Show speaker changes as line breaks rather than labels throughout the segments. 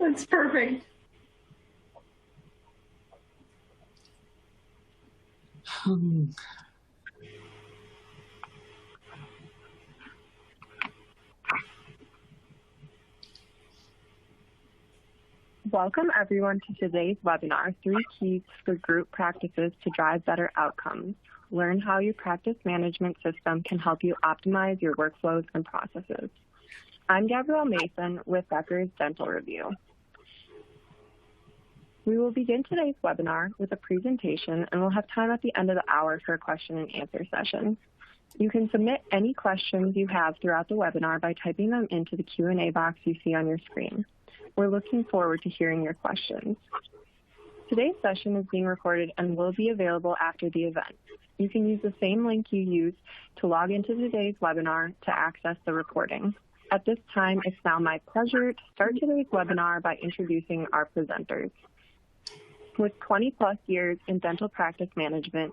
That's perfect.
Welcome everyone to today's webinar, 3 Keys for Group Practices to Drive Better Outcomes. Learn how your practice management system can help you optimize your workflows and processes. I'm Gabrielle Mason with Becker's Dental Review. We will begin today's webinar with a presentation, and we'll have time at the end of the hour for a question and answer session. You can submit any questions you have throughout the webinar by typing them into the Q&A box you see on your screen. We're looking forward to hearing your questions. Today's session is being recorded and will be available after the event. You can use the same link you used to log into today's webinar to access the recording. At this time, it's now my pleasure to start today's webinar by introducing our presenters. With 20-plus years in dental practice management,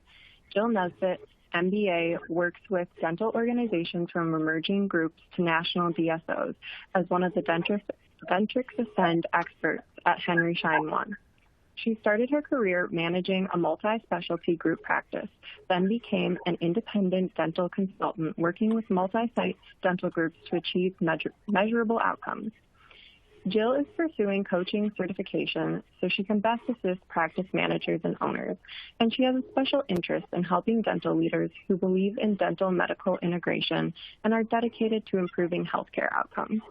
Jill Nesbitt, MBA, works with dental organizations from emerging groups to national DSOs as one of the Dentrix Ascend experts at Henry Schein One. She started her career managing a multi-specialty group practice, then became an independent dental consultant working with multi-site dental groups to achieve measurable outcomes. Jill is pursuing coaching certification so she can best assist practice managers and owners, and she has a special interest in helping dental leaders who believe in dental medical integration and are dedicated to improving healthcare outcomes.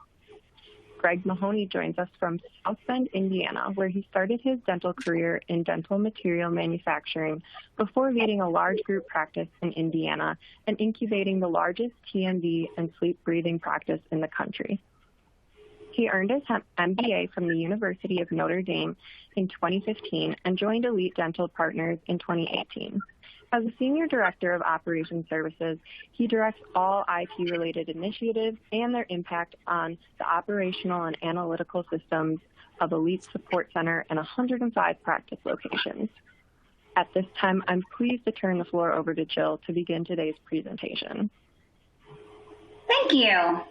Greg Mahoney joins us from South Bend, Indiana, where he started his dental career in dental material manufacturing before leading a large group practice in Indiana and incubating the largest TMD and sleep breathing practice in the country. He earned his MBA from the University of Notre Dame in 2015 and joined Elite Dental Partners in 2018. As a Senior Director of Operations Services, he directs all IT-related initiatives and their impact on the operational and analytical systems of Elite Support Center and 105 practice locations. At this time, I'm pleased to turn the floor over to Jill to begin today's presentation.
Thank you.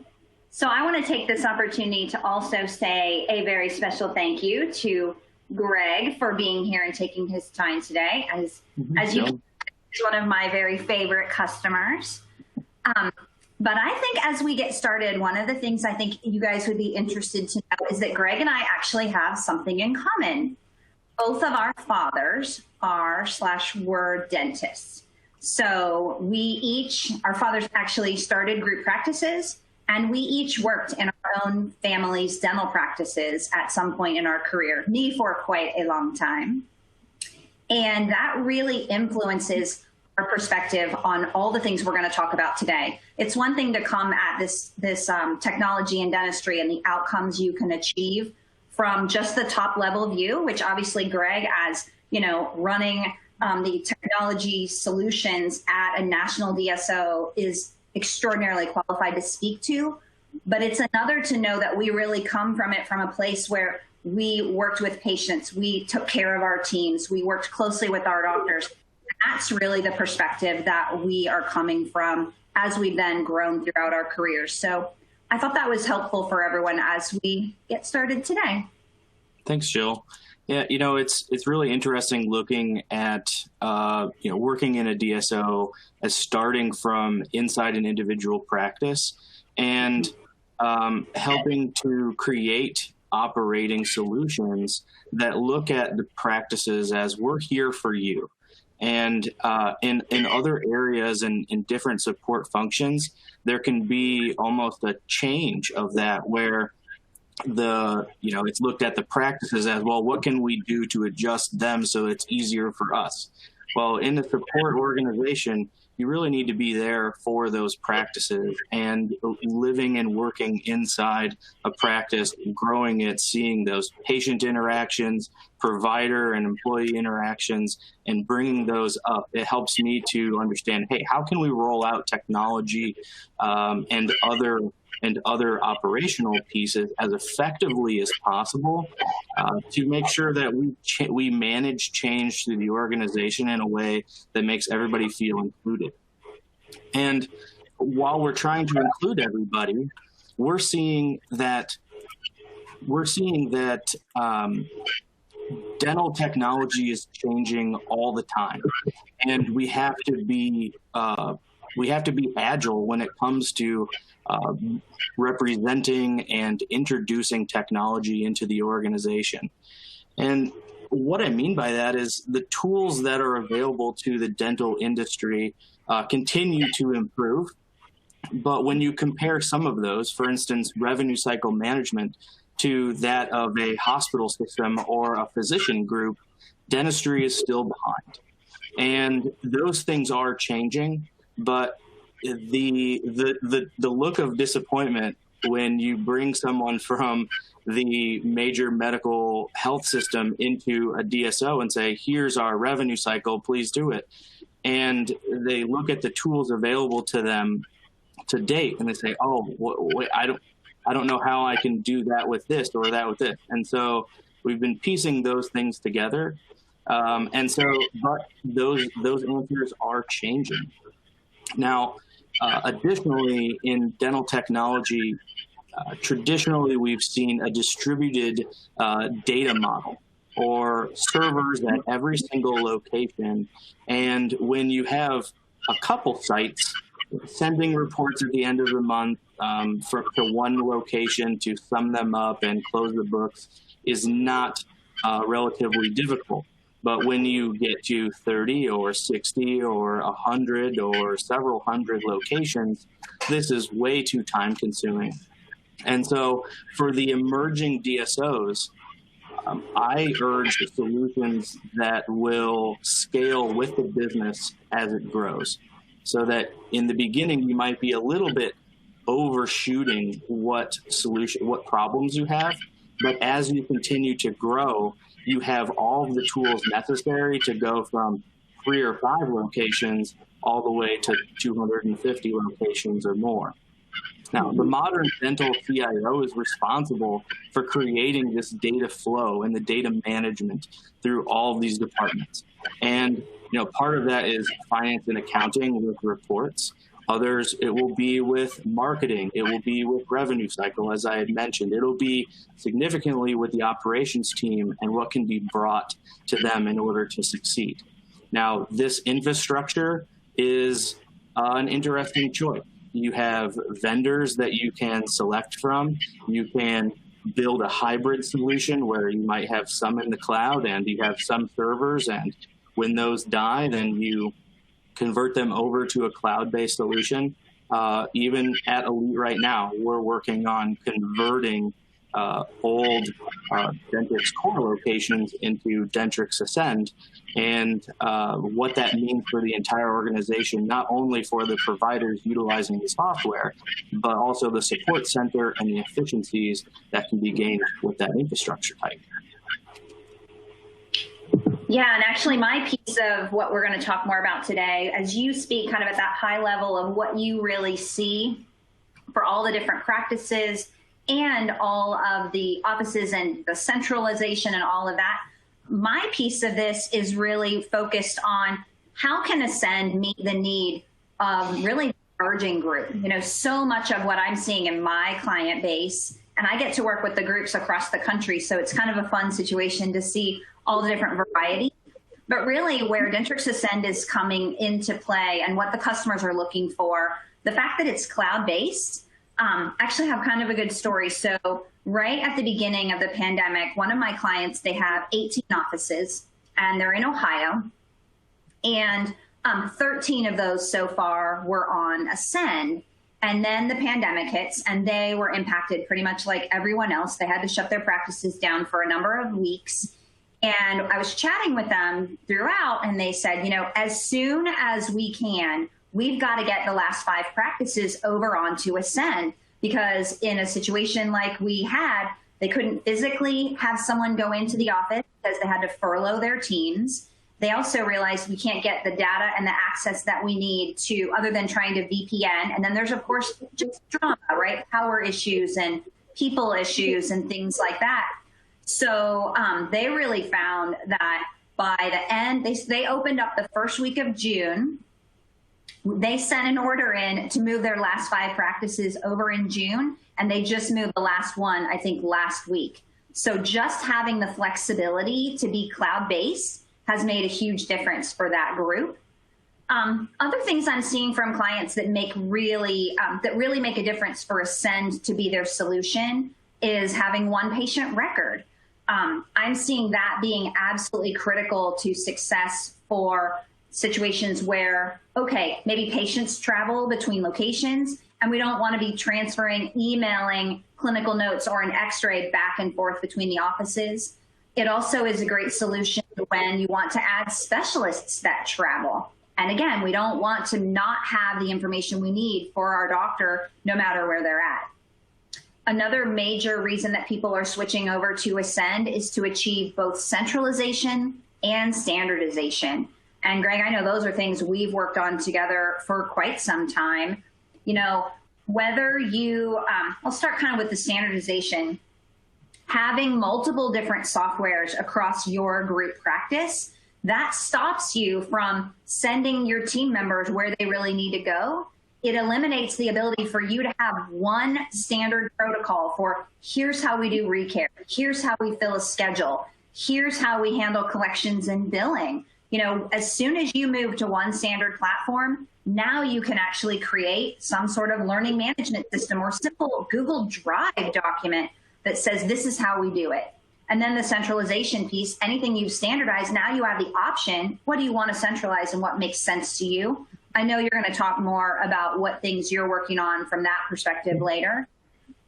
So I want to take this opportunity to also say a very special thank you to Greg for being here and taking his time today. As you can, he's one of my very favorite customers. But I think as we get started, one of the things I think you guys would be interested to know is that Greg and I actually have something in common. Both of our fathers are/were dentists. So our fathers actually started group practices, and we each worked in our own family's dental practices at some point in our career, me for quite a long time. And that really influences our perspective on all the things we're going to talk about today. It's one thing to come at this technology in dentistry and the outcomes you can achieve from just the top level view, which obviously Greg, as running the technology solutions at a national DSO, is extraordinarily qualified to speak to. But it's another to know that we really come from it from a place where we worked with patients, we took care of our teams, we worked closely with our doctors. That's really the perspective that we are coming from as we've then grown throughout our careers. So I thought that was helpful for everyone as we get started today.
Thanks, Jill. Yeah, it's really interesting looking at, working in a DSO as starting from inside an individual practice and helping to create operating solutions that look at the practices as we're here for you. And in other areas and in different support functions, there can be almost a change of that where it's looked at the practices as, well, what can we do to adjust them so it's easier for us? Well, in the support organization, you really need to be there for those practices and living and working inside a practice, growing it, seeing those patient interactions, provider and employee interactions, and bringing those up. It helps me to understand, hey, how can we roll out technology and other operational pieces as effectively as possible to make sure that we manage change through the organization in a way that makes everybody feel included. And while we're trying to include everybody, we're seeing that we're seeing that dental technology is changing all the time, and we have to be agile when it comes to representing and introducing technology into the organization. And what I mean by that is the tools that are available to the dental industry continue to improve. But when you compare some of those, for instance, revenue cycle management, to that of a hospital system or a physician group, dentistry is still behind. And those things are changing, but the look of disappointment when you bring someone from the major medical health system into a DSO and say, here's our revenue cycle, please do it. And they look at the tools available to them to date and they say, oh, wait, I don't know how I can do that with this or that with this. And so we've been piecing those things together. But those answers are changing. Now, additionally, in dental technology, traditionally we've seen a distributed data model or servers at every single location. And when you have a couple sites sending reports at the end of the month to one location to sum them up and close the books is not relatively difficult. But when you get to 30 or 60 or 100 or several hundred locations, this is way too time consuming. And so for the emerging DSOs, I urge solutions that will scale with the business as it grows. So that in the beginning, you might be a little bit overshooting what problems you have. But as you continue to grow, you have all of the tools necessary to go from 3 or 5 locations all the way to 250 locations or more. Now, the modern dental CIO is responsible for creating this data flow and the data management through all of these departments. And part of that is finance and accounting with reports. Others, it will be with marketing. It will be with revenue cycle, as I had mentioned. It'll be significantly with the operations team and what can be brought to them in order to succeed. Now, this infrastructure is an interesting choice. You have vendors that you can select from. You can build a hybrid solution where you might have some in the cloud and you have some servers, and when those die, then you convert them over to a cloud-based solution. Even at Elite right now, we're working on converting old Dentrix core locations into Dentrix Ascend, and what that means for the entire organization, not only for the providers utilizing the software, but also the support center and the efficiencies that can be gained with that infrastructure type.
Yeah, and actually my piece of what we're going to talk more about today, as you speak kind of at that high level of what you really see for all the different practices and all of the offices and the centralization and all of that, my piece of this is really focused on how can Ascend meet the need of really the emerging group. So much of what I'm seeing in my client base, and I get to work with the groups across the country, so it's kind of a fun situation to see all the different variety. But really where Dentrix Ascend is coming into play and what the customers are looking for, the fact that it's cloud-based, actually have kind of a good story. So right at the beginning of the pandemic, one of my clients, they have 18 offices and they're in Ohio. And 13 of those so far were on Ascend. And then the pandemic hits and they were impacted pretty much like everyone else. They had to shut their practices down for a number of weeks. And I was chatting with them throughout and they said, as soon as we can, we've got to get the last 5 practices over onto Ascend, because in a situation like we had, they couldn't physically have someone go into the office because they had to furlough their teams. They also realized we can't get the data and the access that we need to, other than trying to VPN. And then there's, of course, just drama, right? Power issues and people issues and things like that. So they really found that by the end, they opened up the first week of June. They sent an order in to move their last 5 practices over in June. and they just moved the last one, I think, last week. So just having the flexibility to be cloud-based has made a huge difference for that group. Other things I'm seeing from clients that really make a difference for Ascend to be their solution is having one patient record. I'm seeing that being absolutely critical to success for situations where, okay, maybe patients travel between locations and we don't want to be transferring, emailing clinical notes or an x-ray back and forth between the offices. It also is a great solution when you want to add specialists that travel. And again, we don't want to not have the information we need for our doctor, no matter where they're at. Another major reason that people are switching over to Ascend is to achieve both centralization and standardization. And Greg, I know those are things we've worked on together for quite some time. You know, whether you, I'll start kind of with the standardization. Having multiple different softwares across your group practice, that stops you from sending your team members where they really need to go. It eliminates the ability for you to have one standard protocol for here's how we do recare, here's how we fill a schedule, here's how we handle collections and billing. You know, as soon as you move to one standard platform, now you can actually create some sort of learning management system or simple Google Drive document that says this is how we do it. And then the centralization piece, anything you've standardized, now you have the option, what do you want to centralize and what makes sense to you? I know you're going to talk more about what things you're working on from that perspective later.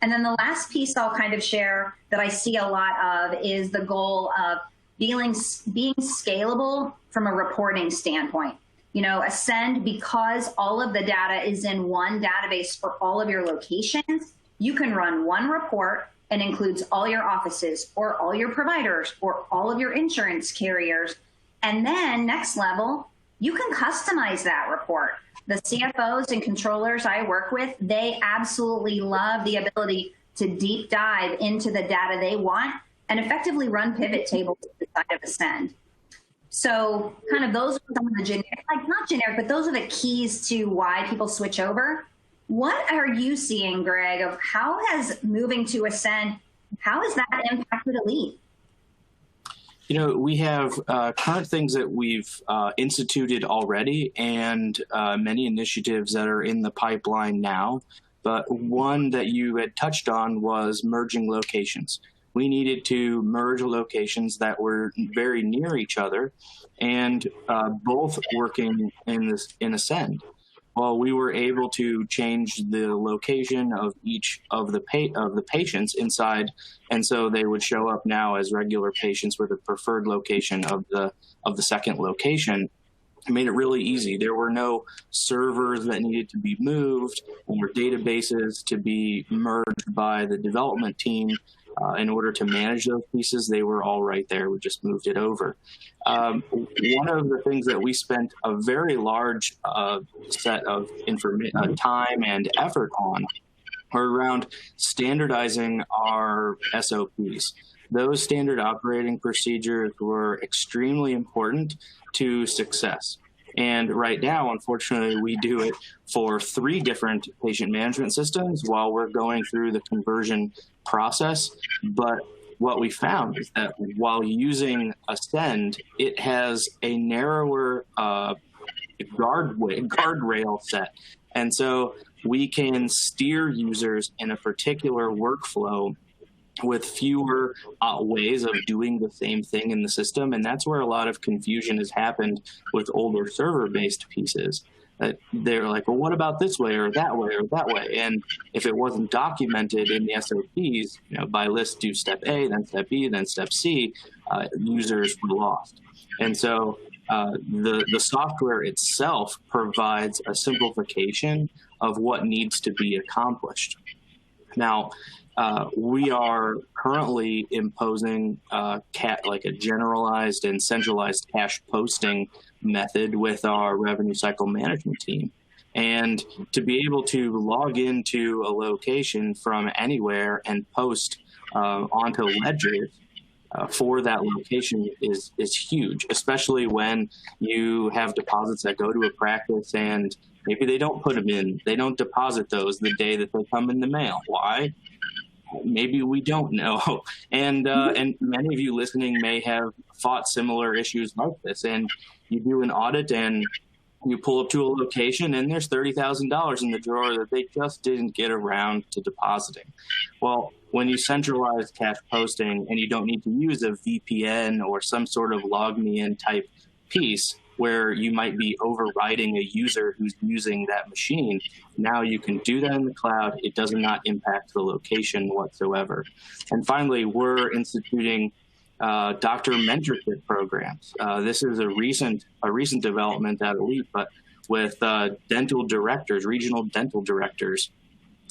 And then the last piece I'll kind of share that I see a lot of is the goal of being scalable from a reporting standpoint. You know, Ascend, because all of the data is in one database for all of your locations, you can run one report and includes all your offices or all your providers or all of your insurance carriers. And then next level, you can customize that report. The CFOs and controllers I work with, they absolutely love the ability to deep dive into the data they want and effectively run pivot tables inside of Ascend. So kind of those are some of the generic, like not generic, but those are the keys to why people switch over. What are you seeing, Greg, of how has moving to Ascend, how has that impacted Elite?
You know, we have current things that we've instituted already and many initiatives that are in the pipeline now. But one that you had touched on was merging locations. We needed to merge locations that were very near each other and both working in Ascend. Well, we were able to change the location of each of the patients inside, and so they would show up now as regular patients with a preferred location of the second location. It made it really easy. There were no servers that needed to be moved or databases to be merged by the development team. In order to manage those pieces, they were all right there. We just moved it over. One of the things that we spent a very large set of time and effort on are around standardizing our SOPs. Those standard operating procedures were extremely important to success. And right now, unfortunately, we do it for 3 different patient management systems while we're going through the conversion process. But what we found is that while using Ascend, it has a narrower guardrail set. And so we can steer users in a particular workflow with fewer ways of doing the same thing in the system. And that's where a lot of confusion has happened with older server-based pieces. They're like, well, what about this way or that way or that way? And if it wasn't documented in the SOPs, you know, by list do step A, then step B, then step C, users were lost. And so the software itself provides a simplification of what needs to be accomplished. Now, we are currently imposing like a generalized and centralized cash posting method with our revenue cycle management team. And to be able to log into a location from anywhere and post onto ledgers for that location is huge, especially when you have deposits that go to a practice and Maybe they don't put them in. They don't deposit those the day that they come in the mail. Why? Maybe we don't know. And many of you listening may have fought similar issues like this. And you do an audit and you pull up to a location and there's $30,000 in the drawer that they just didn't get around to depositing. Well, when you centralize cash posting and you don't need to use a VPN or some sort of log me in type piece where you might be overriding a user who's using that machine, now you can do that in the cloud. It does not impact the location whatsoever. And finally, we're instituting doctor mentorship programs. This is a recent development at Elite, but with dental directors, regional dental directors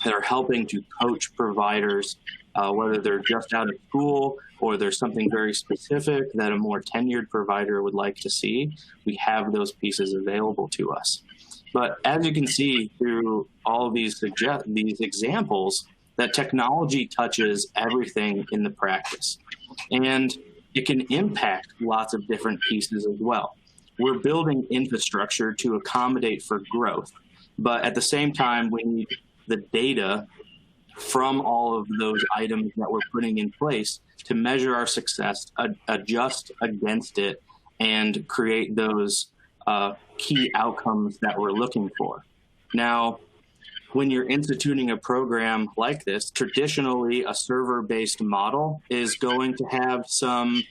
that are helping to coach providers, whether they're just out of school or there's something very specific that a more tenured provider would like to see. We have those pieces available to us. But as you can see through all of these examples, that technology touches everything in the practice. And it can impact lots of different pieces as well. We're building infrastructure to accommodate for growth, but at the same time, we need the data from all of those items that we're putting in place to measure our success, adjust against it, and create those key outcomes that we're looking for. Now, when you're instituting a program like this, traditionally a server-based model is going to have some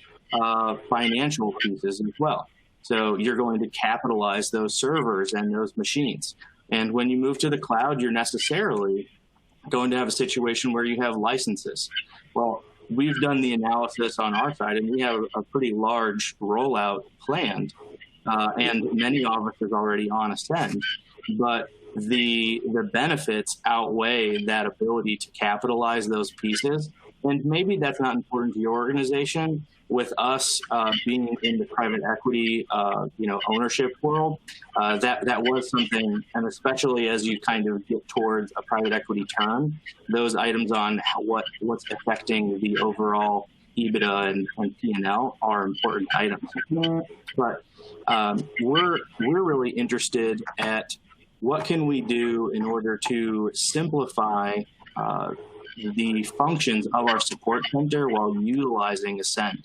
financial pieces as well. So you're going to capitalize those servers and those machines. And when you move to the cloud, you're necessarily going to have a situation where you have licenses. Well, we've done the analysis on our side, and we have a pretty large rollout planned, and many offices already on Ascend. But the benefits outweigh that ability to capitalize those pieces. And maybe that's not important to your organization. With us being in the private equity, ownership world, that was something, and especially as you kind of get towards a private equity term, those items on what's affecting the overall EBITDA and P&L are important items. But we're really interested at what can we do in order to simplify the functions of our support center while utilizing Ascend.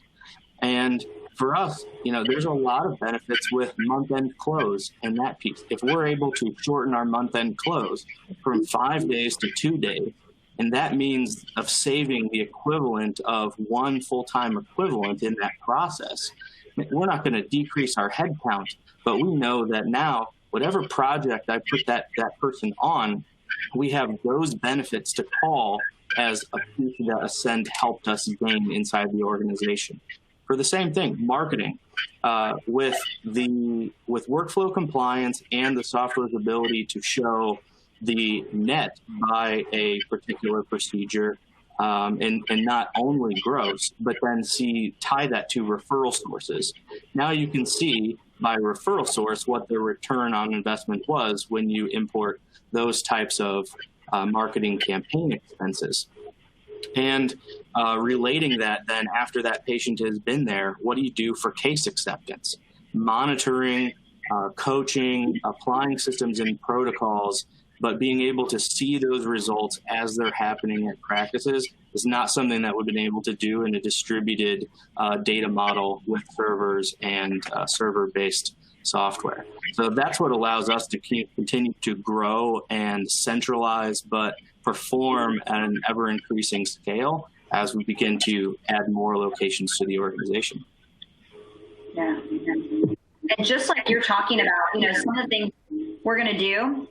And for us, there's a lot of benefits with month-end close and that piece. If we're able to shorten our month-end close from 5 days to 2 days, and that means of saving the equivalent of one full-time equivalent in that process, we're not going to decrease our head count, but we know that now, whatever project I put that person on, we have those benefits to call as a piece that Ascend helped us gain inside the organization. For the same thing, marketing, with workflow compliance and the software's ability to show the net by a particular procedure, and not only gross, but then tie that to referral sources. Now you can see by referral source what the return on investment was when you import those types of marketing campaign expenses. And relating that then after that patient has been there, what do you do for case acceptance? Monitoring, coaching, applying systems and protocols, but being able to see those results as they're happening at practices is not something that we've been able to do in a distributed data model with servers and server-based software. So that's what allows us to continue to grow and centralize, but perform at an ever-increasing scale as we begin to add more locations to the organization.
Yeah. And just like you're talking about, some of the things we're going to do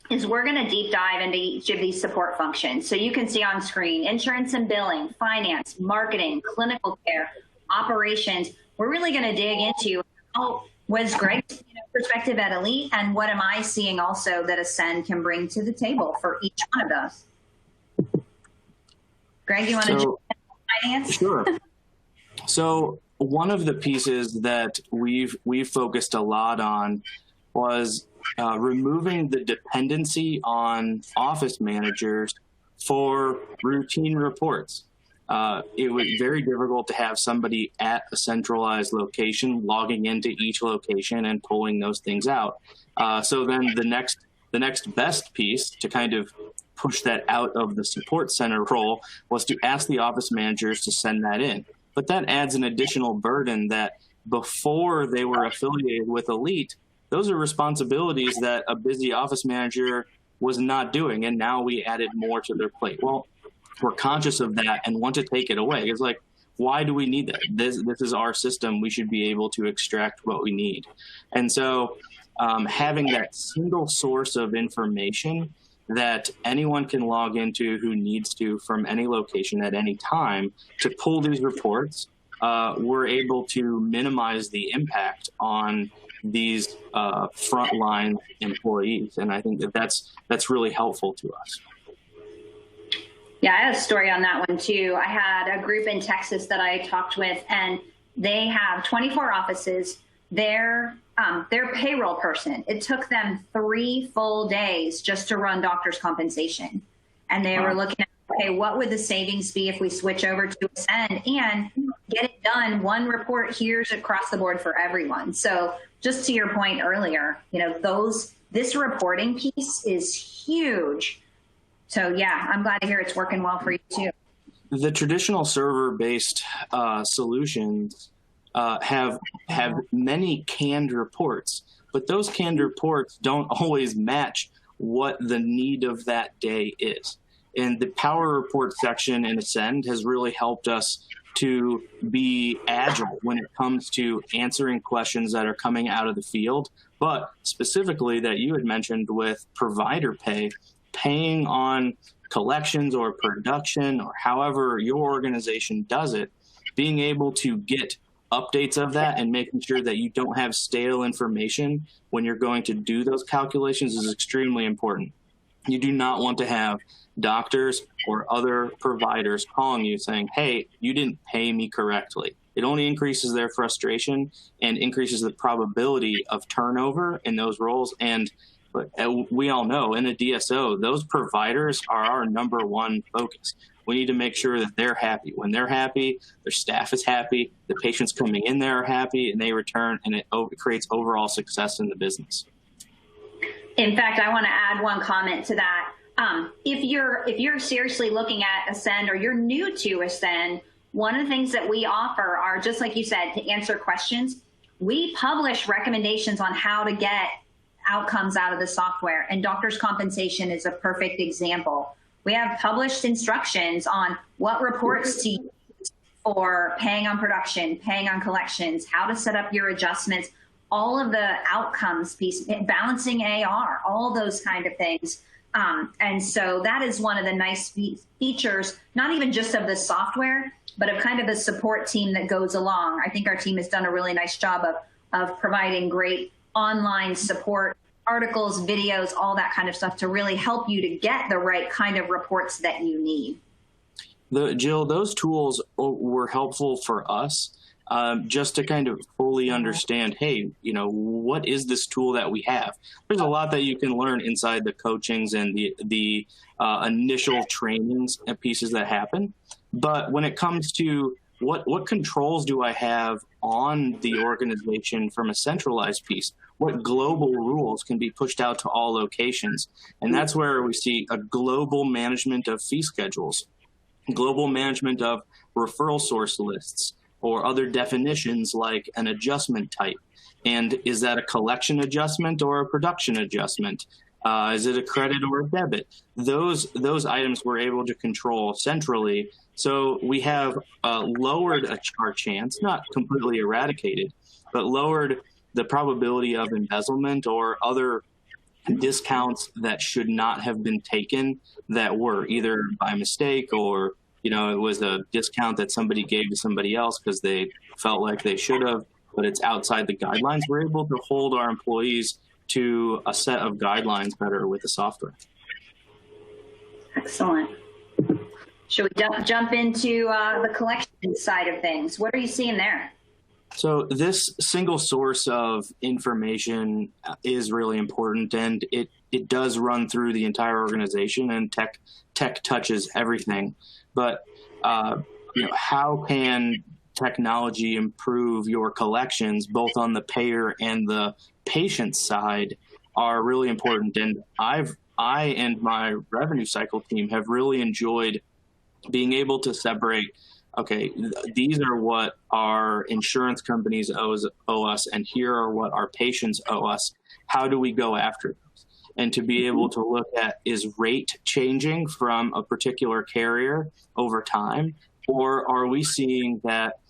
is we're going to deep dive into each of these support functions. So you can see on screen, insurance and billing, finance, marketing, clinical care, operations. We're really going to dig into how was Greg's perspective at Elite, and what am I seeing also that Ascend can bring to the table for each one of those? Greg, you want to jump in finance?
Sure. So one of the pieces that we've focused a lot on was removing the dependency on office managers for routine reports. it was very difficult to have somebody at a centralized location logging into each location and pulling those things out. So then the next best piece to kind of push that out of the support center role was to ask the office managers to send that in. But that adds an additional burden that before they were affiliated with Elite, those are responsibilities that a busy office manager was not doing. And now we added more to their plate. Well, we're conscious of that and want to take it away. It's like, why do we need that? This is our system. We should be able to extract what we need. And so having that single source of information that anyone can log into who needs to from any location at any time to pull these reports, we're able to minimize the impact on these frontline employees. And I think that that's really helpful to us.
Yeah, I have a story on that one too. I had a group in Texas that I talked with, and they have 24 offices. Their payroll person, it took them 3 full days just to run doctor's compensation. And they were looking at, okay, what would the savings be if we switch over to Ascend and get it done? One report here's across the board for everyone. So just to your point earlier, this reporting piece is huge. So yeah, I'm glad to hear it's working well for you too.
The traditional server-based solutions have many canned reports, but those canned reports don't always match what the need of that day is. And the Power Report section in Ascend has really helped us to be agile when it comes to answering questions that are coming out of the field, but specifically that you had mentioned with provider pay, paying on collections or production or however your organization does it, being able to get updates of that and making sure that you don't have stale information when you're going to do those calculations is extremely important. You do not want to have doctors or other providers calling you saying, hey, you didn't pay me correctly. It only increases their frustration and increases the probability of turnover in those roles. But we all know in a DSO, those providers are our number one focus. We need to make sure that they're happy. When they're happy, their staff is happy, the patients coming in there are happy, and they return, and it creates overall success in the business.
In fact, I want to add one comment to that. If you're seriously looking at Ascend or you're new to Ascend, one of the things that we offer are, just like you said, to answer questions. We publish recommendations on how to get outcomes out of the software, and doctor's compensation is a perfect example. We have published instructions on what reports to use for paying on production, paying on collections, how to set up your adjustments, all of the outcomes piece, balancing AR, all those kind of things. And so that is one of the nice features, not even just of the software, but of kind of the support team that goes along. I think our team has done a really nice job of providing great online support, articles, videos, all that kind of stuff to really help you to get the right kind of reports that you need.
Jill, those tools were helpful for us just to kind of fully understand, hey, what is this tool that we have? There's a lot that you can learn inside the coachings and the initial trainings and pieces that happen. But when it comes to what controls do I have on the organization from a centralized piece? What global rules can be pushed out to all locations? And that's where we see a global management of fee schedules, global management of referral source lists, or other definitions like an adjustment type. And is that a collection adjustment or a production adjustment? Is it a credit or a debit? Those items we're able to control centrally. So we have lowered our chance, not completely eradicated, but lowered the probability of embezzlement or other discounts that should not have been taken that were either by mistake or, it was a discount that somebody gave to somebody else because they felt like they should have, but it's outside the guidelines. We're able to hold our employees to a set of guidelines better with the software.
Excellent. Should we jump into the collection side of things? What are you seeing there?
So this single source of information is really important, and it does run through the entire organization, and tech touches everything. But how can technology improve your collections, both on the payer and the patient side, are really important. And I and my revenue cycle team have really enjoyed being able to separate, okay, these are what our insurance companies owe us, and here are what our patients owe us. How do we go after those? And to be able to look at, is rate changing from a particular carrier over time, or are we seeing that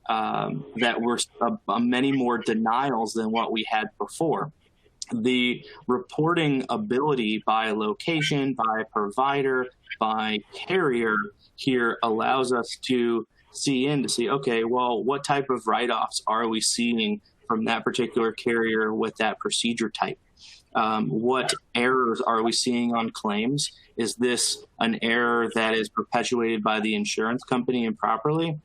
that we're many more denials than what we had before? The reporting ability by location, by provider, by carrier here allows us to see, okay, well, what type of write-offs are we seeing from that particular carrier with that procedure type? What errors are we seeing on claims? Is this an error that is perpetuated by the insurance company improperly?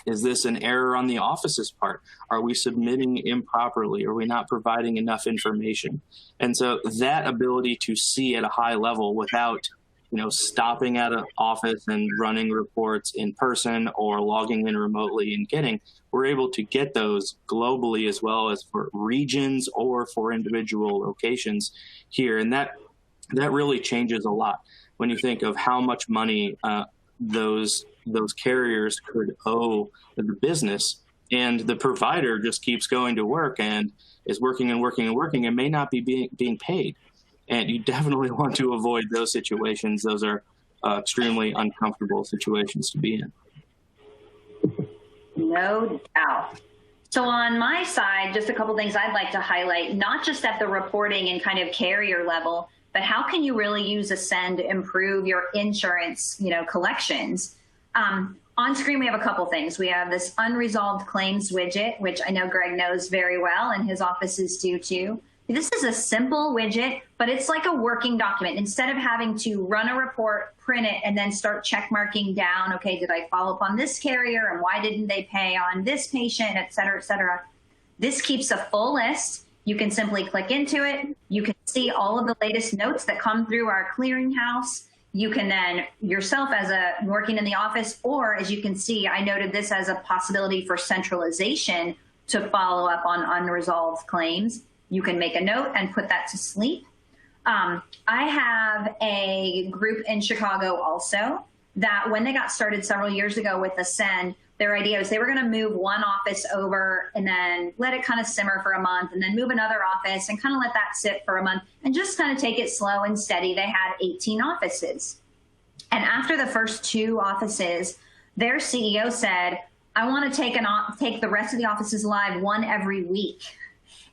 Is this an error on the office's part? Are we submitting improperly? Are we not providing enough information? And so that ability to see at a high level without, stopping at an office and running reports in person or logging in remotely and we're able to get those globally as well as for regions or for individual locations here. And that really changes a lot when you think of how much money those carriers could owe the business, and the provider just keeps going to work and is working and working and working and may not be being paid. And you definitely want to avoid those situations. Those are extremely uncomfortable situations to be in.
No doubt. So on my side, just a couple things I'd like to highlight, not just at the reporting and kind of carrier level, but how can you really use Ascend to improve your insurance, collections? On screen, we have a couple things. We have this unresolved claims widget, which I know Greg knows very well, and his offices do too. This is a simple widget, but it's like a working document. Instead of having to run a report, print it, and then start check marking down, okay, did I follow up on this carrier, and why didn't they pay on this patient, et cetera, et cetera. This keeps a full list. You can simply click into it. You can see all of the latest notes that come through our clearinghouse. You can then yourself working in the office, or as you can see, I noted this as a possibility for centralization to follow up on unresolved claims. You can make a note and put that to sleep. I have a group in Chicago also that when they got started several years ago with Ascend, their idea was they were going to move one office over and then let it kind of simmer for a month and then move another office and kind of let that sit for a month and just kind of take it slow and steady. They had 18 offices. And after the first 2 offices, their CEO said, I want to take the rest of the offices live one every week.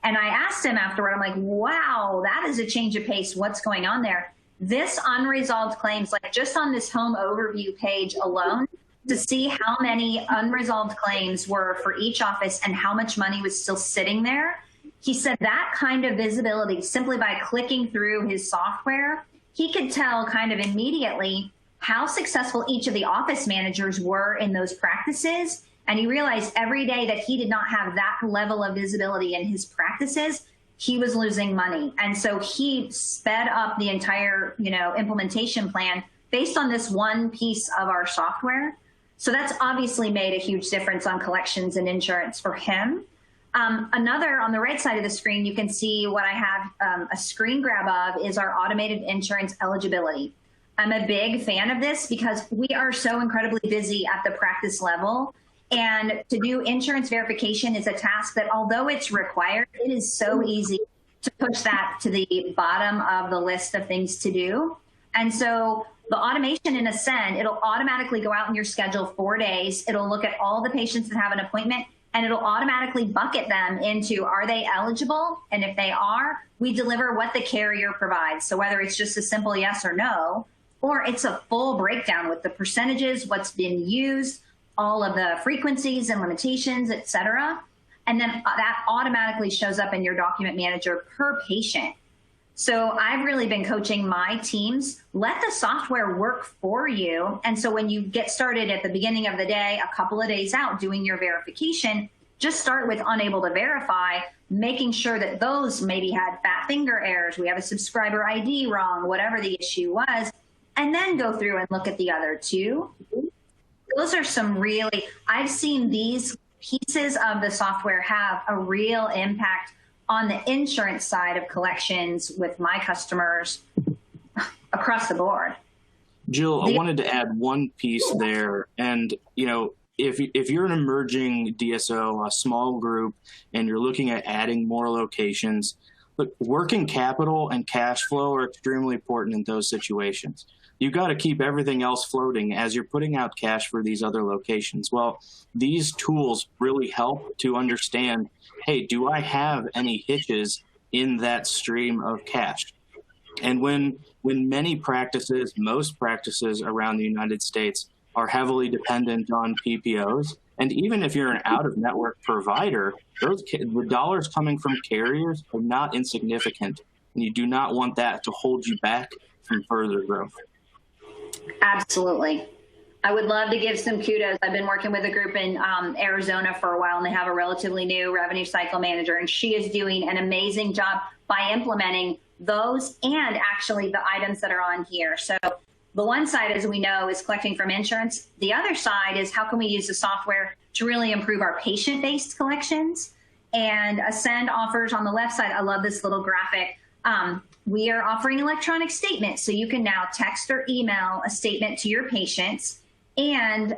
And I asked him afterward, I'm like, wow, that is a change of pace. What's going on there? This unresolved claims, like just on this home overview page alone, to see how many unresolved claims were for each office and how much money was still sitting there. He said that kind of visibility, simply by clicking through his software, he could tell kind of immediately how successful each of the office managers were in those practices. And he realized every day that he did not have that level of visibility in his practices, he was losing money. And so he sped up the entire, implementation plan based on this one piece of our software. So that's obviously made a huge difference on collections and insurance for him. Another, on the right side of the screen, you can see what I have a screen grab of is our automated insurance eligibility. I'm a big fan of this because we are so incredibly busy at the practice level. And to do insurance verification is a task that, although it's required, it is so easy to push that to the bottom of the list of things to do. And so the automation in Ascend, it'll automatically go out in your schedule 4 days. It'll look at all the patients that have an appointment, and it'll automatically bucket them into, are they eligible? And if they are, we deliver what the carrier provides. So whether it's just a simple yes or no, or it's a full breakdown with the percentages, what's been used, all of the frequencies and limitations, et cetera. And then that automatically shows up in your document manager per patient. So I've really been coaching my teams, let the software work for you. And so when you get started at the beginning of the day, a couple of days out doing your verification, just start with unable to verify, making sure that those maybe had fat finger errors, we have a subscriber ID wrong, whatever the issue was, and then go through and look at the other 2. those are some really, I've seen these pieces of the software have a real impact on the insurance side of collections with my customers across the board.
Jill, I wanted to add one piece there. And, you know, if you're an emerging DSO, a small group, and you're looking at adding more locations, look, working capital and cash flow are extremely important in those situations. You've got to keep everything else floating as you're putting out cash for these other locations. Well, these tools really help to understand, hey, do I have any hitches in that stream of cash? And when many practices, most practices around the United States are heavily dependent on PPOs, and even if you're an out-of-network provider, the dollars coming from carriers are not insignificant, and you do not want that to hold you back from further growth.
Absolutely. I would love to give some kudos. I've been working with a group in Arizona for a while, and they have a relatively new revenue cycle manager, and she is doing an amazing job by implementing those and actually the items that are on here. So the one side, as we know, is collecting from insurance. The other side is how can we use the software to really improve our patient-based collections. And Ascend offers on the left side, I love this little graphic. We are offering electronic statements. So you can now text or email a statement to your patients. And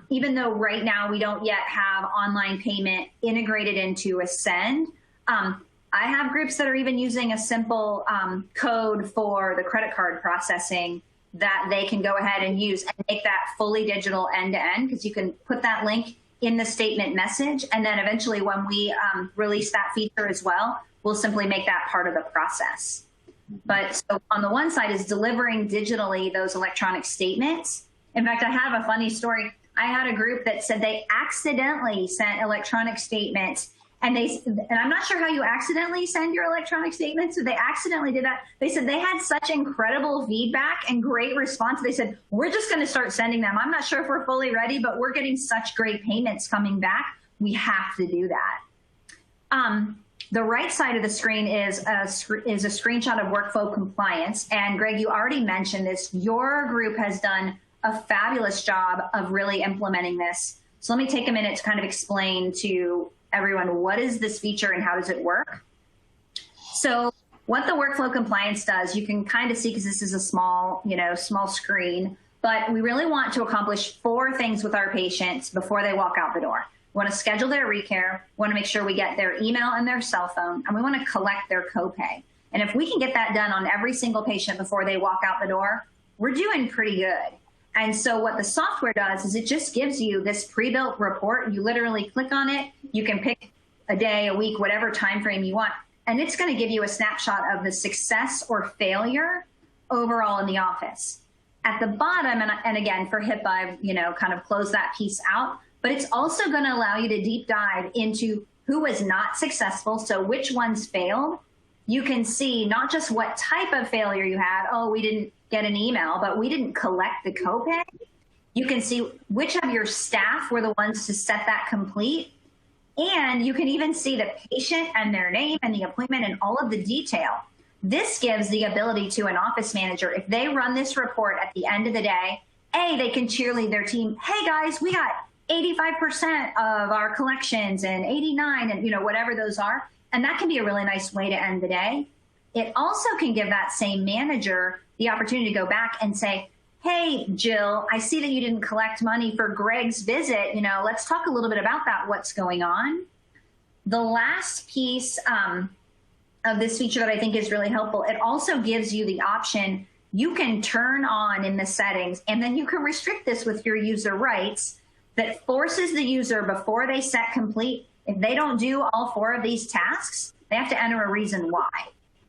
even though right now we don't yet have online payment integrated into Ascend, I have groups that are even using a simple code for the credit card processing that they can go ahead and use and make that fully digital end-to-end, because you can put that link in the statement message. And then eventually when we release that feature as well, we'll simply make that part of the process. But so on the one side is delivering digitally those electronic statements. In fact, I have a funny story. I had a group that said they accidentally sent electronic statements, and I'm not sure how you accidentally send your electronic statements. So they accidentally did that. They said they had such incredible feedback and great response. They said, we're just going to start sending them. I'm not sure if we're fully ready, but we're getting such great payments coming back. We have to do that. The right side of the screen is a screenshot of workflow compliance. And Greg, you already mentioned this. Your group has done a fabulous job of really implementing this. So let me take a minute to kind of explain to everyone, what is this feature and how does it work? So what the workflow compliance does, you can kind of see, because this is a small screen, but we really want to accomplish 4 things with our patients before they walk out the door. We want to schedule their recare, we want to make sure we get their email and their cell phone, and we want to collect their copay. And if we can get that done on every single patient before they walk out the door, we're doing pretty good. And so what the software does is it just gives you this pre-built report. You literally click on it. You can pick a day, a week, whatever time frame you want. And it's going to give you a snapshot of the success or failure overall in the office. At the bottom, and again, for HIPAA, I've kind of closed that piece out, but it's also going to allow you to deep dive into who was not successful, so which ones failed. You can see not just what type of failure you had. Oh, we didn't get an email, but we didn't collect the copay. You can see which of your staff were the ones to set that complete. And you can even see the patient and their name and the appointment and all of the detail. This gives the ability to an office manager, if they run this report at the end of the day, they can cheerlead their team. Hey guys, we got 85% of our collections and 89 and whatever those are. And that can be a really nice way to end the day. It also can give that same manager the opportunity to go back and say, hey, Jill, I see that you didn't collect money for Greg's visit. Let's talk a little bit about that. What's going on? The last piece of this feature that I think is really helpful, it also gives you the option. You can turn on in the settings, and then you can restrict this with your user rights that forces the user before they set complete. If they don't do all 4 of these tasks, they have to enter a reason why.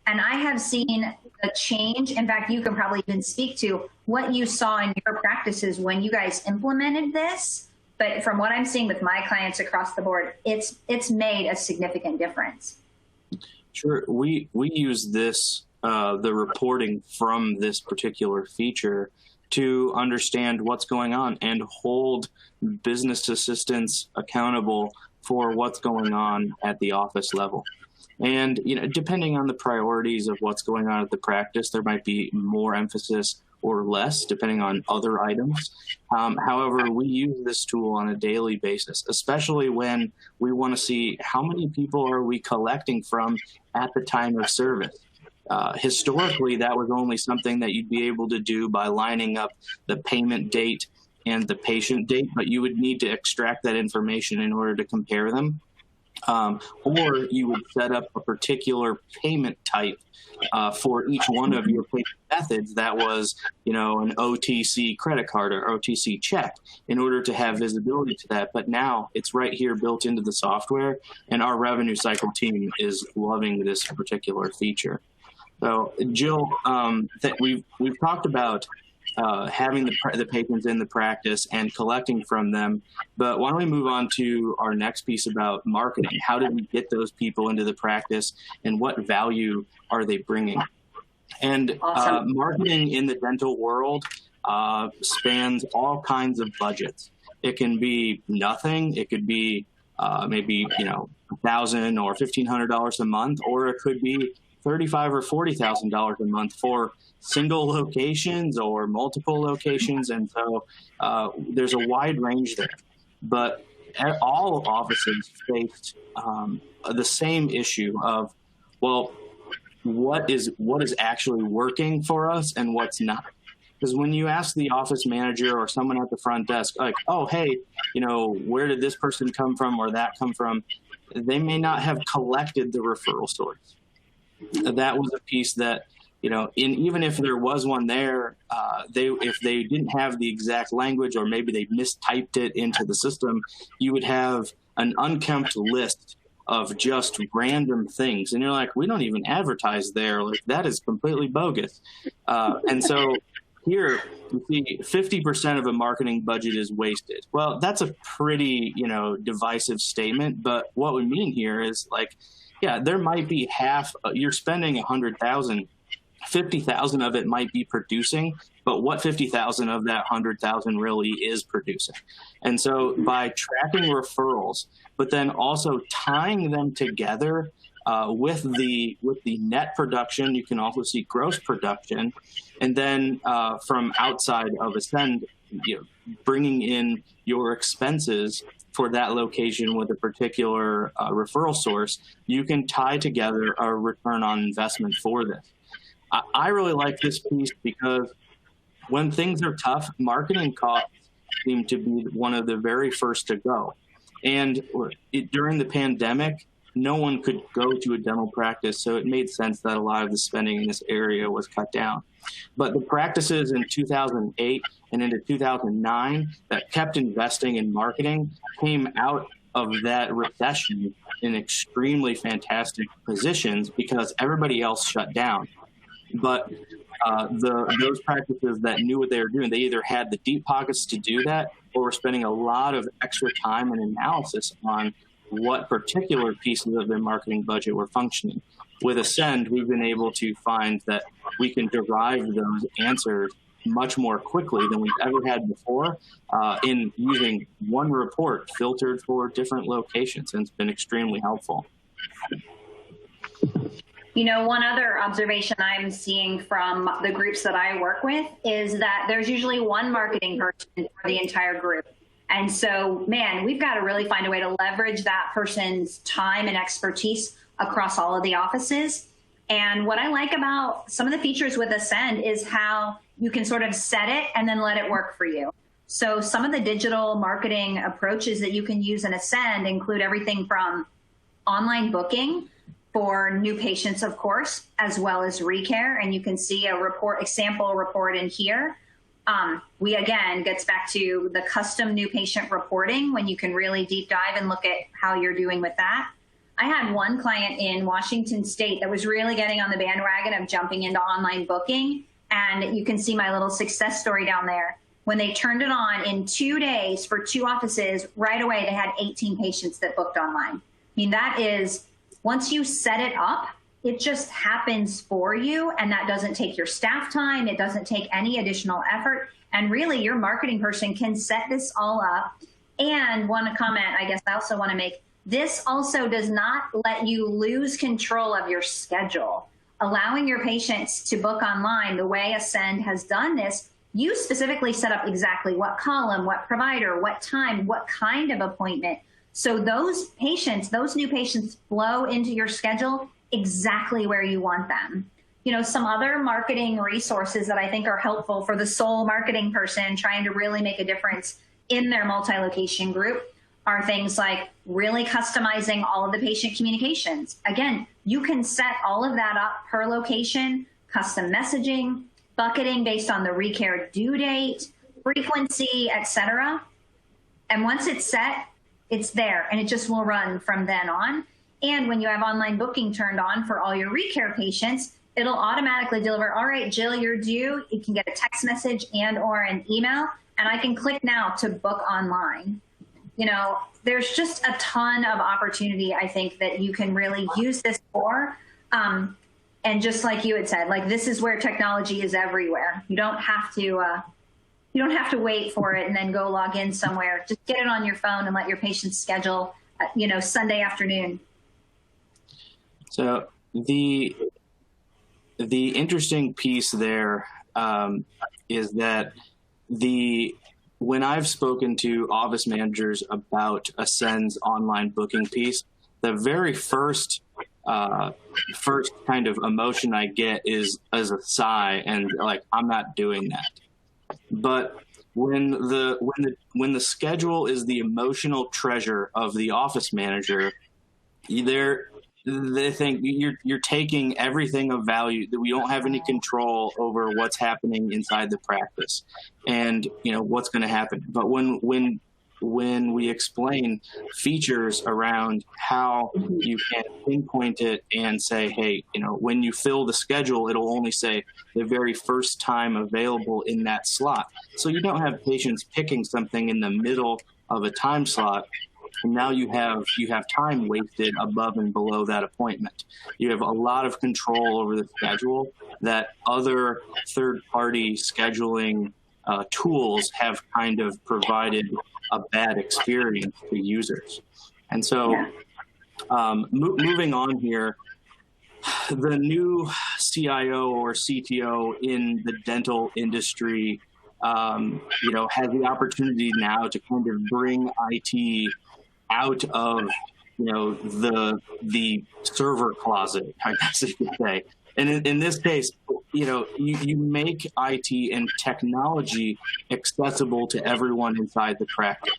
And I have seen a change. In fact, you can probably even speak to what you saw in your practices when you guys implemented this. But from what I'm seeing with my clients across the board, it's made a significant difference.
Sure. We use this, the reporting from this particular feature to understand what's going on and hold business assistants accountable for what's going on at the office level. And, depending on the priorities of what's going on at the practice, there might be more emphasis or less, depending on other items. However, we use this tool on a daily basis, especially when we want to see how many people are we collecting from at the time of service. Historically, that was only something that you'd be able to do by lining up the payment date and the patient date, but you would need to extract that information in order to compare them. Or you would set up a particular payment type for each one of your payment methods that was, an OTC credit card or OTC check in order to have visibility to that. But now it's right here built into the software, and our revenue cycle team is loving this particular feature. So, Jill, that we've talked about having the patrons in the practice and collecting from them. But why don't we move on to our next piece about marketing? How did we get those people into the practice, and what value are they bringing? And
Awesome.
Marketing in the dental world spans all kinds of budgets. It can be nothing. It could be maybe $1,000 or $1,500 a month, or it could be $35,000 or $40,000 a month for single locations or multiple locations. And so there's a wide range there. But all offices faced the same issue of, well, what is actually working for us and what's not? Because when you ask the office manager or someone at the front desk, like, oh, hey, where did this person come from or that come from? They may not have collected the referral source. That was a piece that, even if there was one there, if they didn't have the exact language, or maybe they mistyped it into the system, you would have an unkempt list of just random things. And you're like, we don't even advertise there. Like, that is completely bogus. And so here you see 50% of a marketing budget is wasted. Well, that's a pretty, divisive statement. But what we mean here is, like, yeah, there might be half, you're spending $100,000, 50,000 of it might be producing, but what 50,000 of that 100,000 really is producing? And so by tracking referrals, but then also tying them together with the net production, you can also see gross production, and then from outside of Ascend, bringing in your expenses for that location with a particular referral source, you can tie together a return on investment for this. I really like this piece because when things are tough, marketing costs seem to be one of the very first to go. And during the pandemic, no one could go to a dental practice, so it made sense that a lot of the spending in this area was cut down. But the practices in 2008 and into 2009 that kept investing in marketing came out of that recession in extremely fantastic positions because everybody else shut down. But those practices that knew what they were doing, they either had the deep pockets to do that, or were spending a lot of extra time and analysis on what particular pieces of their marketing budget were functioning. With Ascend, we've been able to find that we can derive those answers much more quickly than we've ever had before in using one report filtered for different locations, and it's been extremely helpful.
One other observation I'm seeing from the groups that I work with is that there's usually one marketing person for the entire group. And so, man, we've got to really find a way to leverage that person's time and expertise across all of the offices. And what I like about some of the features with Ascend is how you can sort of set it and then let it work for you. So some of the digital marketing approaches that you can use in Ascend include everything from online booking for new patients, of course, as well as ReCare. And you can see a sample report in here. We, again, gets back to the custom new patient reporting when you can really deep dive and look at how you're doing with that. I had one client in Washington State that was really getting on the bandwagon of jumping into online booking. And you can see my little success story down there. When they turned it on in 2 days for 2 offices, right away, they had 18 patients that booked online. I mean, that is, once you set it up, it just happens for you, and that doesn't take your staff time. It doesn't take any additional effort. And really, your marketing person can set this all up. And one comment I guess I also want to make, this also does not let you lose control of your schedule. allowing your patients to book online the way Ascend has done this, you specifically set up exactly what column, what provider, what time, what kind of appointment. So those patients, those new patients flow into your schedule exactly where you want them. You know, some other marketing resources that I think are helpful for the sole marketing person trying to really make a difference in their multi-location group are things like really customizing all of the patient communications. Again, you can set all of that up per location, custom messaging, bucketing based on the ReCare due date, frequency, etc. And once it's set, it's there, and it just will run from then on. And when you have online booking turned on for all your ReCare patients, it'll automatically deliver, all right, Jill, you're due. You can get a text message and or an email, and I can click now to book online. You know, there's just a ton of opportunity, I think, that you can really use this for. And just like you had said, like, this is where technology is everywhere. You don't have to wait for it and then go log in somewhere. Just get it on your phone and let your patients schedule, you know, Sunday afternoon.
So the interesting piece there is that when I've spoken to office managers about Ascend's online booking piece, the very first kind of emotion I get is as a sigh and like, I'm not doing that. But when the schedule is the emotional treasure of the office manager, they think you're taking everything of value, that we don't have any control over what's happening inside the practice and, you know, what's going to happen. But when we explain features around how you can pinpoint it and say, hey, you know, when you fill the schedule, it'll only say the very first time available in that slot. So you don't have patients picking something in the middle of a time slot. And now you have time wasted above and below that appointment. You have a lot of control over the schedule that other third-party scheduling tools have kind of provided a bad experience to users. And so moving on here, the new CIO or CTO in the dental industry, you know, has the opportunity now to kind of bring IT out of, you know, the server closet, I guess you could say. And in this case, you know, you make IT and technology accessible to everyone inside the practice.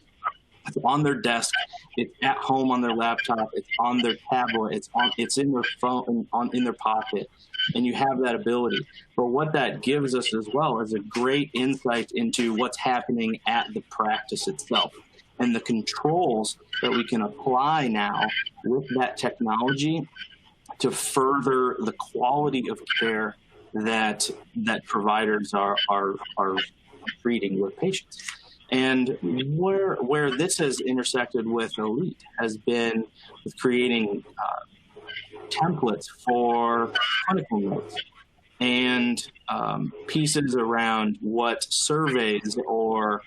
It's on their desk, it's at home on their laptop, it's on their tablet, it's in their phone, in their pocket, and you have that ability. But what that gives us as well is a great insight into what's happening at the practice itself, and the controls that we can apply now with that technology to further the quality of care that providers are treating with patients. And where this has intersected with Elite has been with creating templates for clinical notes and pieces around what surveys or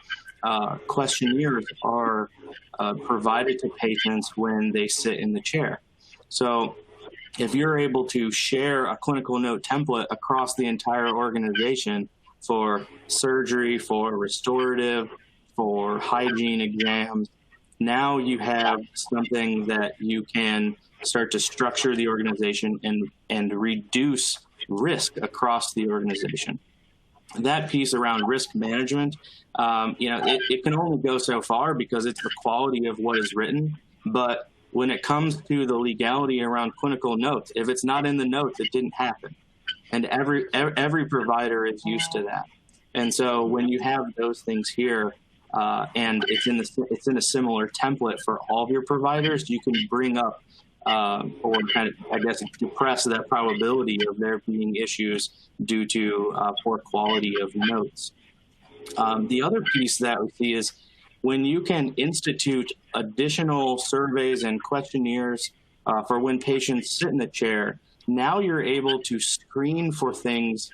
questionnaires are provided to patients when they sit in the chair. So if you're able to share a clinical note template across the entire organization for surgery, for restorative, for hygiene exams, now you have something that you can start to structure the organization and reduce risk across the organization. That piece around risk management, you know, it can only go so far because it's the quality of what is written. But when it comes to the legality around clinical notes, if it's not in the notes, it didn't happen. And every provider is used to that. And so when you have those things here, and it's in a similar template for all of your providers, you can bring up or kind of, I guess, depress that probability of there being issues due to poor quality of notes. The other piece that we see is when you can institute additional surveys and questionnaires for when patients sit in the chair, now you're able to screen for things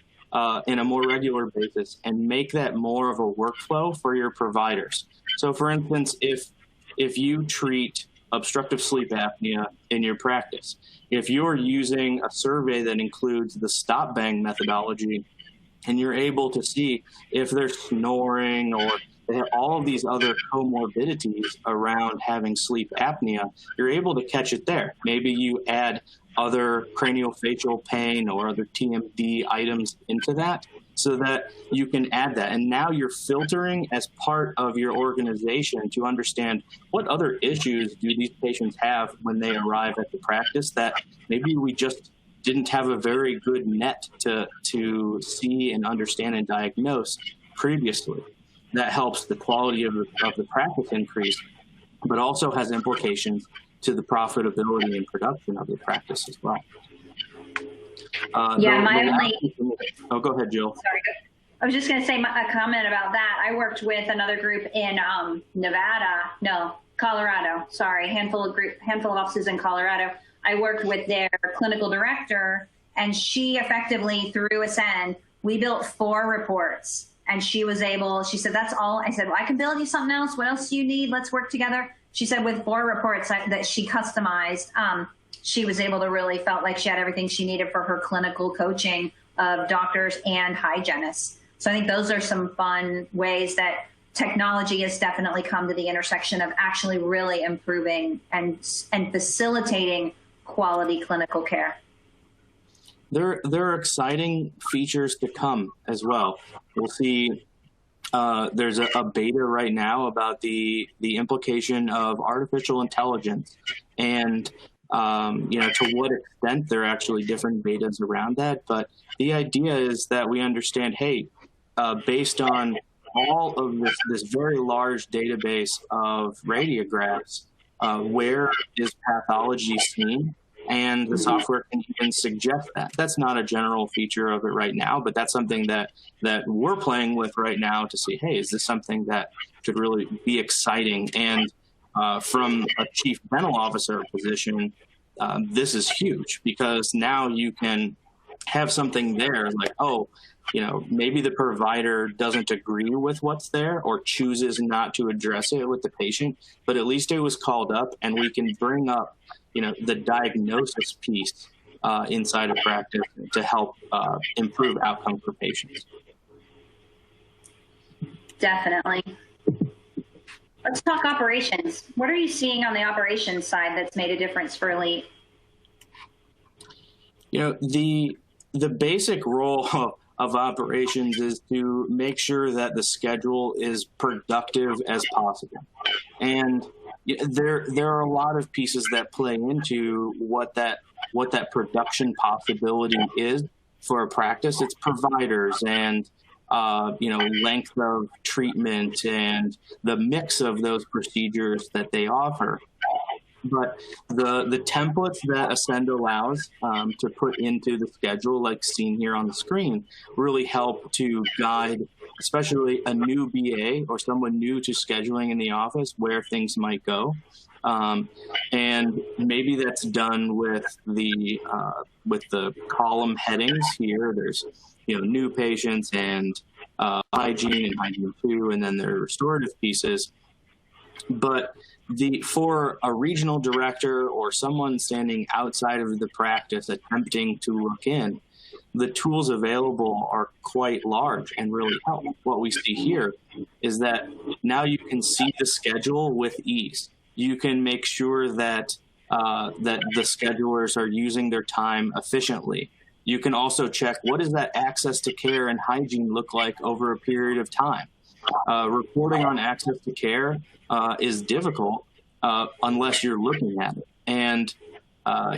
in a more regular basis and make that more of a workflow for your providers. So for instance, if you treat obstructive sleep apnea in your practice. If you're using a survey that includes the stop bang methodology, and you're able to see if they're snoring or they have all of these other comorbidities around having sleep apnea, you're able to catch it there. Maybe you add other craniofacial pain or other TMD items into that so that you can add that. And now you're filtering as part of your organization to understand what other issues do these patients have when they arrive at the practice that maybe we just didn't have a very good net to see and understand and diagnose previously. That helps the quality of the practice increase, but also has implications to the profitability and production of the practice as well.
Oh,
go ahead, Jill.
Sorry. I was just going to say a comment about that. I worked with another group in Colorado. Sorry, handful of offices in Colorado. I worked with their clinical director, and she effectively, through Ascend, we built 4 reports. And she said, that's all. I said, well, I can build you something else. What else do you need? Let's work together. She said with 4 reports that she customized, she was able to really felt like she had everything she needed for her clinical coaching of doctors and hygienists. So I think those are some fun ways that technology has definitely come to the intersection of actually really improving and facilitating quality clinical care.
There are exciting features to come as well. We'll see. There's a beta right now about the implication of artificial intelligence, and to what extent there are actually different betas around that. But the idea is that we understand, hey, based on all of this very large database of radiographs, where is pathology seen? And the software can even suggest that. That's not a general feature of it right now, but that's something that we're playing with right now to see, hey, is this something that could really be exciting? And from a chief dental officer position, this is huge because now you can have something there like, oh, maybe the provider doesn't agree with what's there or chooses not to address it with the patient, but at least it was called up and we can bring up the diagnosis piece inside of practice to help improve outcome for patients. Definitely.
Let's talk operations. What are you seeing on the operations side that's made a difference for Elite?
The basic role of operations is to make sure that the schedule is productive as possible. And there are a lot of pieces that play into what that production possibility is for a practice. It's providers and length of treatment and the mix of those procedures that they offer. But the templates that Ascend allows to put into the schedule, like seen here on the screen, really help to guide, especially a new BA or someone new to scheduling in the office, where things might go. And maybe that's done with the column headings here. There's new patients and hygiene and hygiene 2, and then there are restorative pieces. But for a regional director or someone standing outside of the practice attempting to look in, the tools available are quite large and really help. What we see here is that now you can see the schedule with ease. You can make sure that the schedulers are using their time efficiently. You can also check what does that access to care and hygiene look like over a period of time. Reporting on access to care is difficult unless you're looking at it. And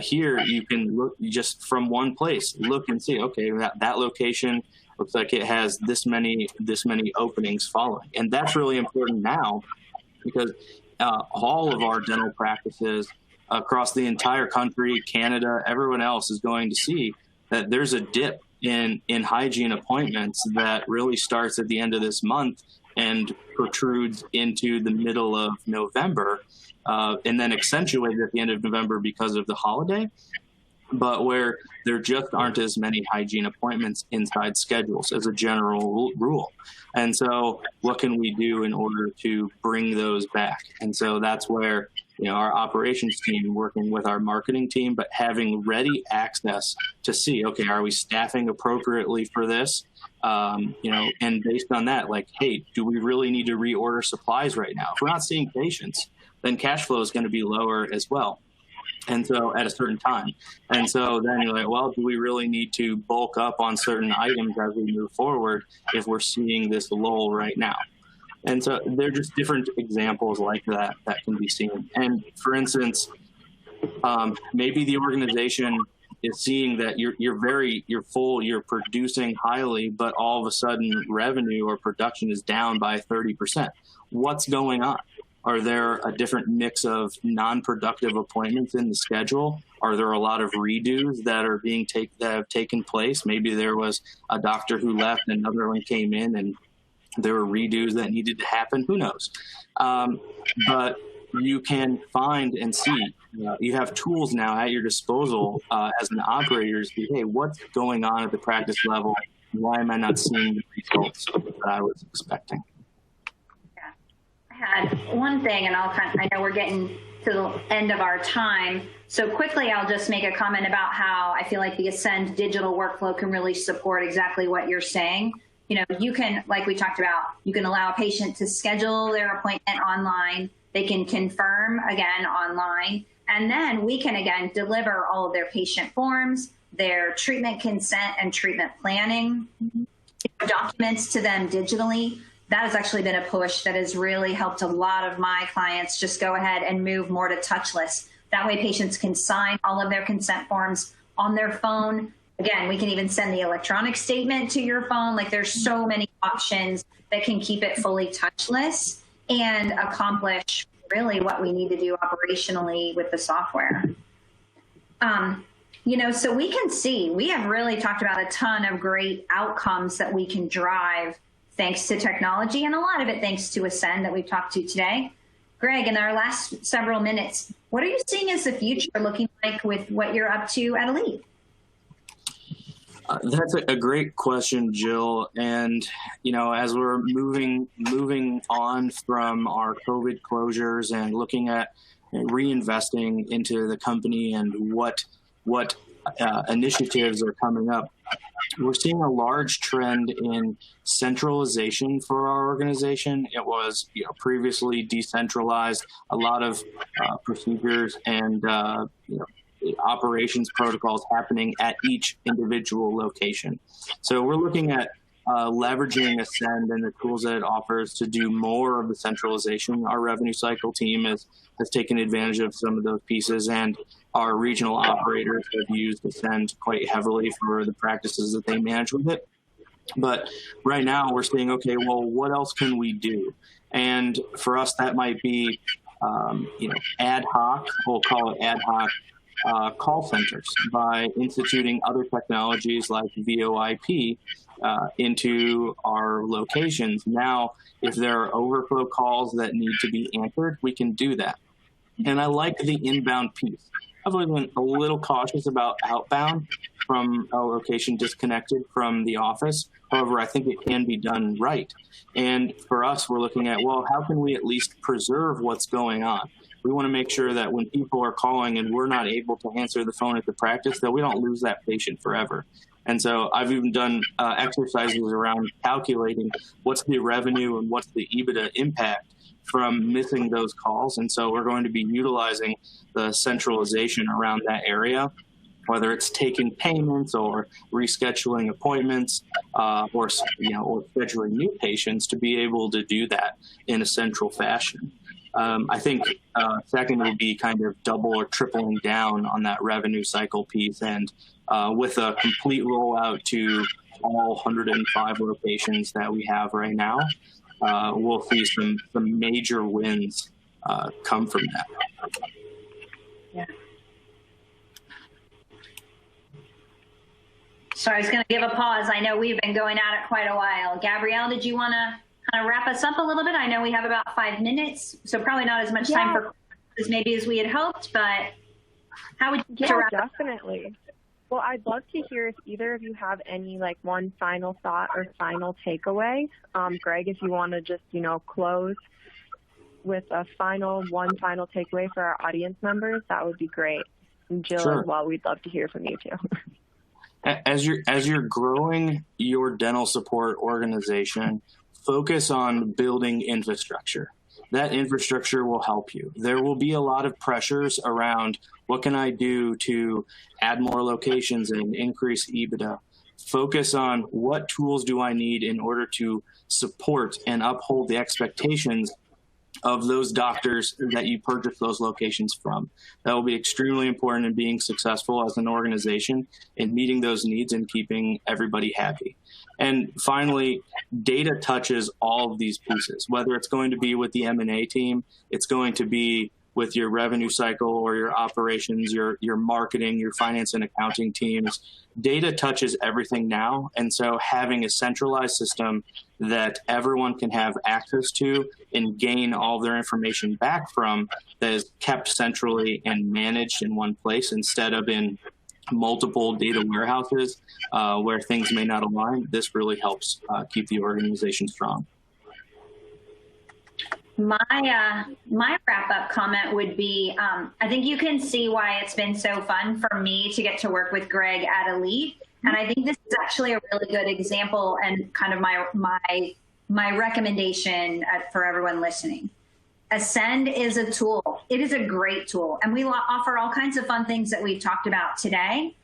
here you can look just from one place, look and see, okay, that location looks like it has this many openings following. And that's really important now because all of our dental practices across the entire country, Canada, everyone else is going to see that there's a dip in hygiene appointments that really starts at the end of this month and protrudes into the middle of November, and then accentuated at the end of November because of the holiday. but where there just aren't as many hygiene appointments inside schedules as a general rule. And so what can we do in order to bring those back? And so that's where, our operations team working with our marketing team, but having ready access to see, okay, are we staffing appropriately for this? And based on that, like, hey, do we really need to reorder supplies right now? If we're not seeing patients, then cash flow is going to be lower as well. And so at a certain time. And so then you're like, well, do we really need to bulk up on certain items as we move forward if we're seeing this lull right now? And so they're just different examples like that can be seen. And for instance, maybe the organization is seeing that you're full, you're producing highly, but all of a sudden revenue or production is down by 30%. What's going on? Are there a different mix of non-productive appointments in the schedule? Are there a lot of redos that are that have taken place? Maybe there was a doctor who left, another one came in, and there were redos that needed to happen. Who knows? But you can find and see. You have tools now at your disposal as an operator to see, hey, what's going on at the practice level? Why am I not seeing the results that I was expecting?
Had one thing, and I know we're getting to the end of our time. So quickly, I'll just make a comment about how I feel like the Ascend digital workflow can really support exactly what you're saying. You can, like we talked about, you can allow a patient to schedule their appointment online. They can confirm again online. And then we can again deliver all of their patient forms, their treatment consent and treatment planning documents to them digitally. That has actually been a push that has really helped a lot of my clients just go ahead and move more to touchless. That way patients can sign all of their consent forms on their phone. Again, we can even send the electronic statement to your phone. Like, there's so many options that can keep it fully touchless and accomplish really what we need to do operationally with the software. So we can see, we have really talked about a ton of great outcomes that we can drive thanks to technology, and a lot of it thanks to Ascend that we've talked to today. Greg, in our last several minutes, what are you seeing as the future looking like with what you're up to at Elite?
That's a great question, Jill. And, as we're moving on from our COVID closures and looking at reinvesting into the company and what initiatives are coming up, we're seeing a large trend in centralization for our organization. It was previously decentralized, a lot of procedures and operations protocols happening at each individual location. So we're looking at leveraging Ascend and the tools that it offers to do more of the centralization. Our revenue cycle team has taken advantage of some of those pieces, and our regional operators have used Ascend quite heavily for the practices that they manage with it. But right now we're saying, okay, well, what else can we do? And for us, that might be, ad hoc, we'll call it ad hoc, call centers by instituting other technologies like VoIP into our locations. Now, if there are overflow calls that need to be answered, we can do that. And I like the inbound piece. I've always been a little cautious about outbound from a location disconnected from the office. However, I think it can be done right. And for us, we're looking at, well, how can we at least preserve what's going on? We want to make sure that when people are calling and we're not able to answer the phone at the practice, that we don't lose that patient forever. And so I've even done exercises around calculating what's the revenue and what's the EBITDA impact from missing those calls. And so we're going to be utilizing the centralization around that area, whether it's taking payments or rescheduling appointments or scheduling new patients to be able to do that in a central fashion. I think second would be kind of double or tripling down on that revenue cycle piece, and with a complete rollout to all 105 locations that we have right now, we'll see some major wins come from that.
Yeah. So I was going to give a pause. I know we've been going at it quite a while. Gabrielle, did you want to kind of wrap us up a little bit? I know we have about 5 minutes, so probably not as much time for questions maybe as we had hoped, but How would you
Yeah, definitely. Well, I'd love to hear if either of you have any one final thought or final takeaway. Greg, if you want to just, close with one final takeaway for our audience members, that would be great. And Jill
Sure.
as well, we'd love to hear from you too.
As you're growing your dental support organization, focus on building infrastructure. That infrastructure will help you. There will be a lot of pressures around what can I do to add more locations and increase EBITDA. Focus on what tools do I need in order to support and uphold the expectations of those doctors that you purchase those locations from. That will be extremely important in being successful as an organization in meeting those needs and keeping everybody happy. And finally, data touches all of these pieces, whether it's going to be with the M&A team, it's going to be with your revenue cycle or your operations, your marketing, your finance and accounting teams. Data touches everything now. And so having a centralized system that everyone can have access to and gain all their information back from that is kept centrally and managed in one place instead of in multiple data warehouses where things may not align, this really helps keep the organization strong.
My wrap-up comment would be, I think you can see why it's been so fun for me to get to work with Greg at Elite. And I think this is actually a really good example and kind of my recommendation for everyone listening. Ascend is a tool. It is a great tool. And we offer all kinds of fun things that we've talked about today.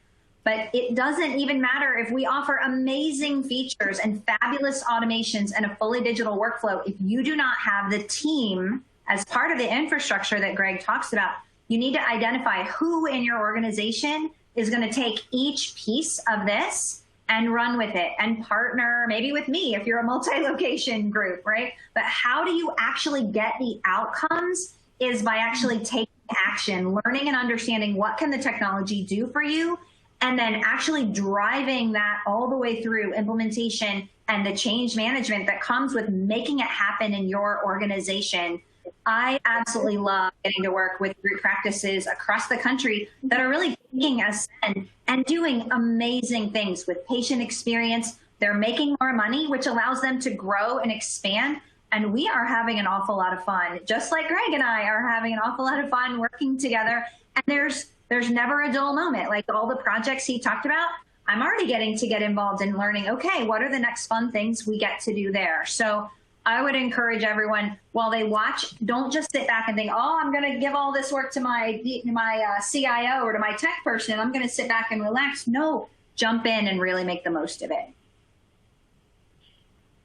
But it doesn't even matter if we offer amazing features and fabulous automations and a fully digital workflow. If you do not have the team as part of the infrastructure that Greg talks about, you need to identify who in your organization is going to take each piece of this and run with it and partner maybe with me if you're a multi-location group, right? But how do you actually get the outcomes is by actually taking action, learning and understanding what can the technology do for you, and then actually driving that all the way through implementation and the change management that comes with making it happen in your organization. I absolutely love getting to work with group practices across the country that are really taking Ascend and doing amazing things with patient experience. They're making more money, which allows them to grow and expand. And we are having an awful lot of fun, just like Greg and I are having an awful lot of fun working together. And there's never a dull moment. Like all the projects he talked about, I'm already getting to get involved in learning, okay, what are the next fun things we get to do there? So I would encourage everyone, while they watch, don't just sit back and think, oh, I'm going to give all this work to my CIO or to my tech person. I'm going to sit back and relax. No, jump in and really make the most of it.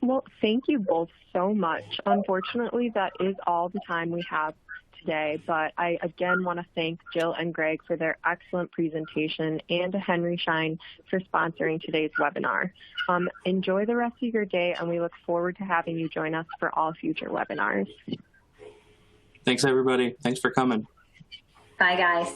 Well, thank you both so much. Unfortunately, that is all the time we have today, but I again want to thank Jill and Greg for their excellent presentation and to Henry Schein for sponsoring today's webinar. Enjoy the rest of your day, and we look forward to having you join us for all future webinars.
Thanks, everybody. Thanks for coming.
Bye, guys.